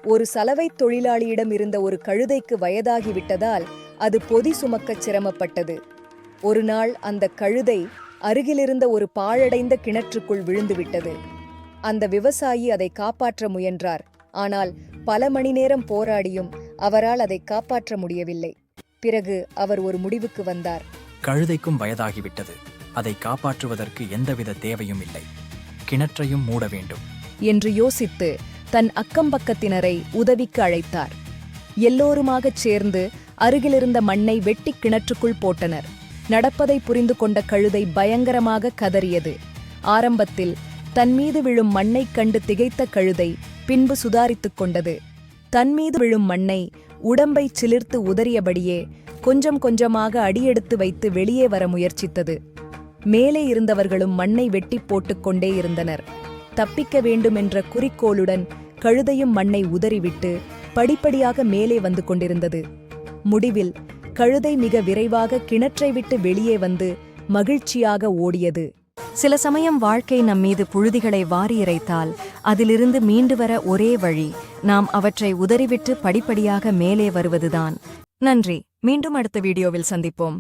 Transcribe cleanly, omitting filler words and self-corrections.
ஒரு சலவைத் தொழிலாளியிடம் இருந்த ஒரு கழுதைக்கு வயதாகிவிட்டதால் அது பொதி சுமக்கச் சிரமப்பட்டது. ஒரு நாள் அந்த கழுதை அருகிலிருந்த ஒரு பாழடைந்த கிணற்றுக்குள் விழுந்துவிட்டது. அந்த விவசாயி அதை காப்பாற்ற முயன்றார். ஆனால் பல மணி நேரம் போராடியும் அவரால் அதை காப்பாற்ற முடியவில்லை. பிறகு அவர் ஒரு முடிவுக்கு வந்தார். கழுதைக்கும் வயதாகிவிட்டது. அதை காப்பாற்றுவதற்கு எந்தவித தேவையும் இல்லை. கிணற்றையும் மூட வேண்டும் என்று யோசித்து தன் அக்கம்பக்கத்தினரை உதவிக்கு அழைத்தார். எல்லோருமாகச் சேர்ந்து அருகிலிருந்த மண்ணை வெட்டி கிணற்றுக்குள் போட்டனர். நடப்பதை புரிந்து கொண்ட கழுதை பயங்கரமாக கதறியது. ஆரம்பத்தில் தன்மீது விழும் மண்ணைக் கண்டு திகைத்த கழுதை பின்பு சுதாரித்துக் கொண்டது. தன்மீது விழும் மண்ணை உடம்பைச் சிலிர்த்து உதறியபடியே கொஞ்சம் கொஞ்சமாக அடியெடுத்து வைத்து வெளியே வர முயற்சித்தது. மேலே இருந்தவர்களும் மண்ணை வெட்டி போட்டுக்கொண்டே இருந்தனர். தப்பிக்க வேண்டுமென்ற குறிக்கோளுடன் கழுதையும் மண்ணை உதறிவிட்டு படிப்படியாக மேலே வந்து கொண்டிருந்தது. முடிவில் கழுதை மிக விரைவாக கிணற்றை விட்டு வெளியே வந்து மகிழ்ச்சியாக ஓடியது. சில சமயம் வாழ்க்கை நம்மீது புழுதிகளை வாரி இறைத்தால் அதிலிருந்து மீண்டு வர ஒரே வழி நாம் அவற்றை உதறிவிட்டு படிப்படியாக மேலே வருவதுதான். நன்றி. மீண்டும் அடுத்த வீடியோவில் சந்திப்போம்.